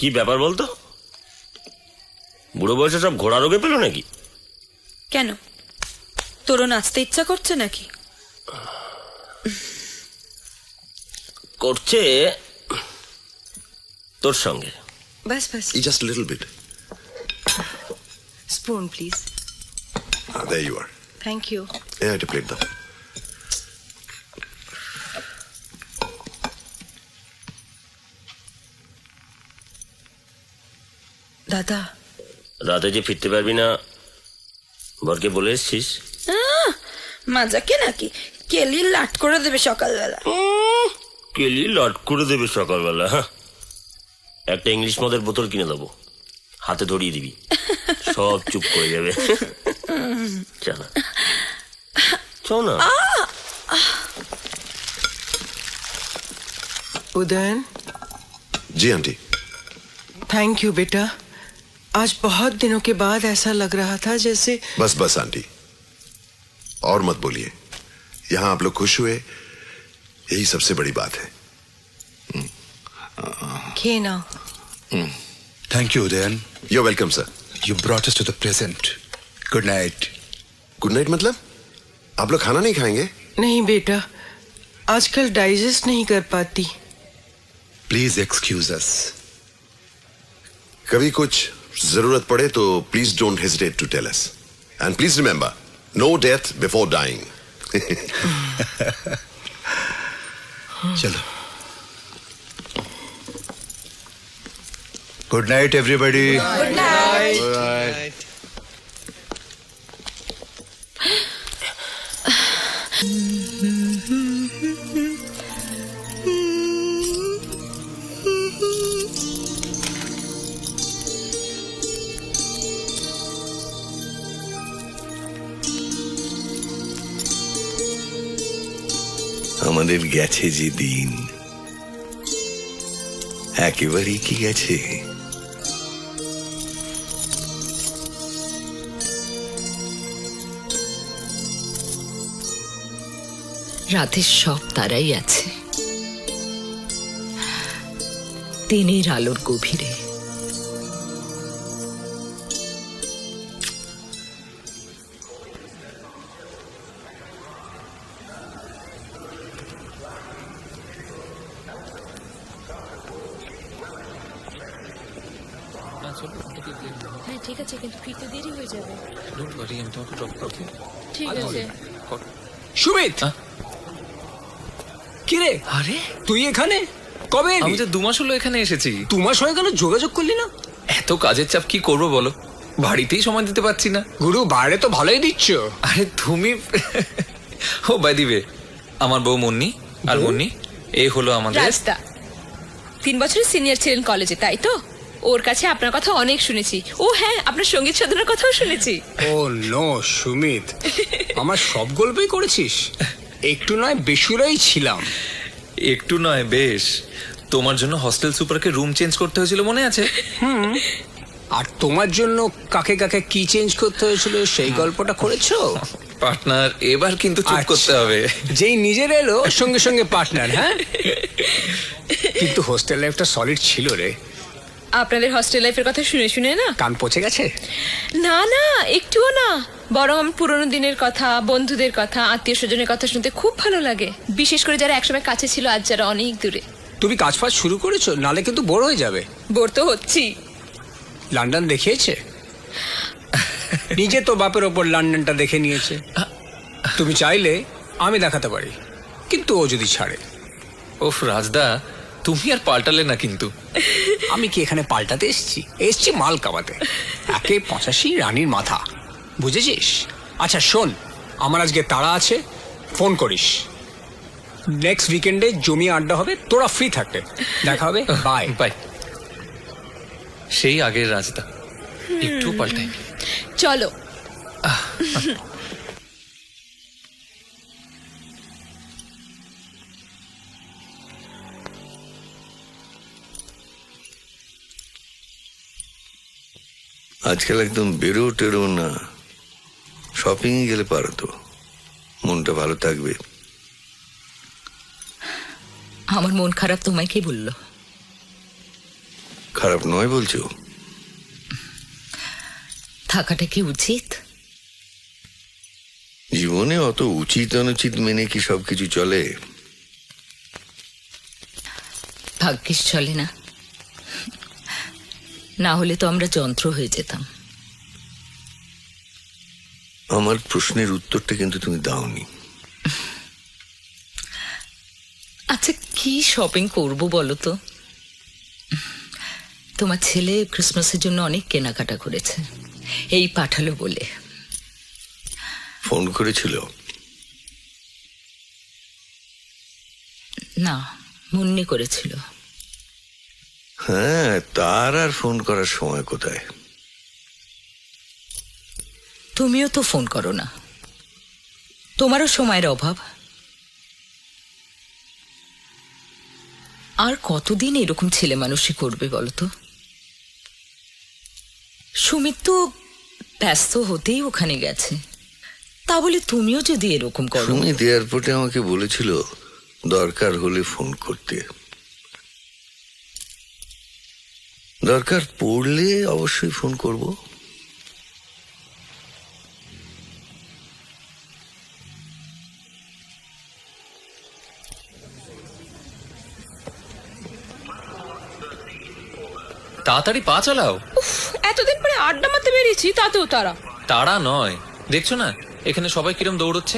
কি ব্যাপার বলতো? বুড়ো বয়সে সব ঘোড়া রোগে পেল নাকি? কেন, তোরও নাচতে ইচ্ছা করছে নাকি? করছে তোর সঙ্গে। বাস বাস, Just a little bit. Spoon please. There you are. Thank you. Yeah, একটা প্লেট দাও। দাদা, রাতে যে ফিরতে পারবি না বরকে বলে এসছিস? মাজাকে নাকি? কেলি লাট করে দেবে সকালবেলা। কেলি লট করে দেবে সকালবেলা। হ্যাঁ, একটা ইংলিশ মদের বোতল কিনে দেবো, হাতে ধরিয়ে দিবি, সব চুপ করে যাবে। চল না। उदयन, जी आंटी। थैंक यू बेटा। आज बहुत दिनों के बाद ऐसा लग रहा था जैसे। बस बस आंटी, और मत बोलिए। यहाँ आप लोग खुश हुए, यही सबसे बड़ी बात है। खे ना। Thank you, Udayan. You're welcome, sir. You brought us to the present. Good night. Good night मतलब आप लोग खाना नहीं खाएंगे? नहीं बेटा, आजकल डाइजेस्ट नहीं कर पाती। Please excuse us. कभी कुछ जरूरत पड़े तो please don't hesitate to tell us, and please remember, no death before dying. Chalo. Good night, everybody. Good night. All right. আমাদের গেছে যে দিন একেবারেই কি গেছে। রাতের সব তারাই আছে, দিনের আলোর গভীরে। হ্যাঁ ঠিক আছে, কিন্তু ফিরতে দেরি হয়ে যাবে। ঠিক আছে। সুমিত, কিরে? আরে তুই এখানে কবে এলি? আমি তো 2 মাস হলো এখানে এসেছি। 2 মাস হয়ে গেল, যোগাযোগ করলি না? এত কাজের চাপ কি করবো বলো, বাড়িতেই সময় দিতে পারছি না। গুরু, বাইরে তো ভালোই দিচ্ছ। আরে তুমি ও বাই দিবে, আমার বউ মুন্নি, আর মুন্নি এই হলো আমাদের রাস্তা 3 বছরের সিনিয়র ছিলেন কলেজে, তাই তো? ওর কাছে আপনার কথা অনেক শুনেছি। ও হ্যাঁ, আপনার সঙ্গীত সাধনার কথাও শুনেছি। ও নো সুমিত, আমার সব গল্পই করেছিস। একটু নয় বেসুরাই ছিলাম। একটু নয় বেশ, তোমার জন্য হস্টেল সুপারকে রুম চেঞ্জ করতে হয়েছিল মনে আছে? আর তোমার জন্য কাকে কাকে কি চেঞ্জ করতে হয়েছিল সেই গল্পটা করেছো? পার্টনার, এবার কিন্তু চুপ করতে হবে। যেই নিজের এলো সঙ্গে সঙ্গে পার্টনার। হ্যাঁ, কিন্তু হোস্টেল লাইফটা সলিড ছিল রে। আপনাদের হস্টেল লাইফের কথা শুনে শুনে না কান পচে গেছে। না না, একটুও না, বরং আমার পুরোনো দিনের কথা, বন্ধুদের কথা, আত্মীয় স্বজনের কথা শুনতে খুব ভালো লাগে। বিশেষ করে যারা একসময় কাছে ছিল, আজ যারা অনেক দূরে। তুমি কাজ ফাজ শুরু করেছো, নালে কিন্তু বোর হয়ে যাবে। বোর তো হচ্ছি। লন্ডন দেখিয়েছে? নিজে তো বাপের ওপর লন্ডনটা দেখে নিয়েছে। তুমি চাইলে আমি দেখাতে পারি, কিন্তু ও যদি ছাড়ে। ওফ রাজদা, তুমি আর পাল্টালে না কিন্তু। আমি কি এখানে পাল্টাতে এসছি মাল কামাতে। একে 85 রানীর মাথা, বুঝেছিস? আচ্ছা শোন, আমার আজকে তাড়া আছে, ফোন করিস। নেক্সট উইকেন্ডে জমি আড্ডা হবে, তোরা ফ্রি থাকবে, দেখা হবে। Bye bye. সেই আগের রাজদা, একটু পাল্টাইনি। চলো। আজকাল একদম বেরো টেরো না, শপিং গেলে পারো তো, মনটা ভালো থাকবে। আমার মন খারাপ তোমায় কে বললো? খারাপ নয় বলছো? থাকাটা কি উচিত? জীবনে অত উচিত অনুচিত মেনে কি সবকিছু চলে? ভাগ্যিস চলে না, না হলে তো আমরা যন্ত্র হয়ে যেতাম। আমার প্রশ্নের উত্তরটা কিন্তু তুমি দাওনি। আচ্ছা, কি শপিং করব বলো তো? তোমার ছেলে ক্রিসমাসের জন্য অনেক কেনাকাটা করেছে, এই পাঠালো বলে। ফোন করেছিল? না, মুন্নি করেছিল। হ্যাঁ, তার আর ফোন করার সময় কোথায়? তুমিও তো ফোন করো না, তোমারও সময়ের অভাব। আর কতদিন এরকম ছেলে মানুষই করবে বলো তো? সুমিত তো ব্যস্ত হতেই ওখানে গেছে, তা বলে তুমিও যদি এরকম করো। সুমিত এয়ারপোর্টে আমাকে বলেছিল দরকার হলে ফোন করতে, দরকার পড়লে অবশ্যই ফোন করব। তাড়াতাড়ি পা চালাও। এতদিন পরে আড্ডা মারতে বেরিয়েছি, তাতেও তারা। তাড়া নয়, দেখছো না এখানে সবাই কিরম দৌড়চ্ছে।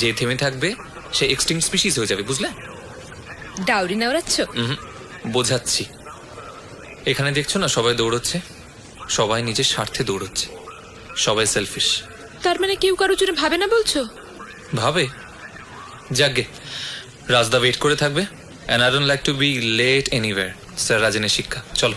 যে থেমে থাকবে সে এক্সটিংক্ট স্পিসিস হয়ে যাবে, বুঝলে? ডাউরি নাওড়াচ্ছ? বোঝাচ্ছি। এখানে দেখছো না সবাই দৌড়চ্ছে, সবাই নিজের স্বার্থে দৌড়চ্ছে, সবাই সেলফিশ। তার মানে কেউ কারোর জন্য ভাবে না বলছো? ভাবে। যাকগে, রাজদা ওয়েট করে থাকবে। And I don't like to be late anywhere. Sir রাজেনের শিক্ষা। চলো।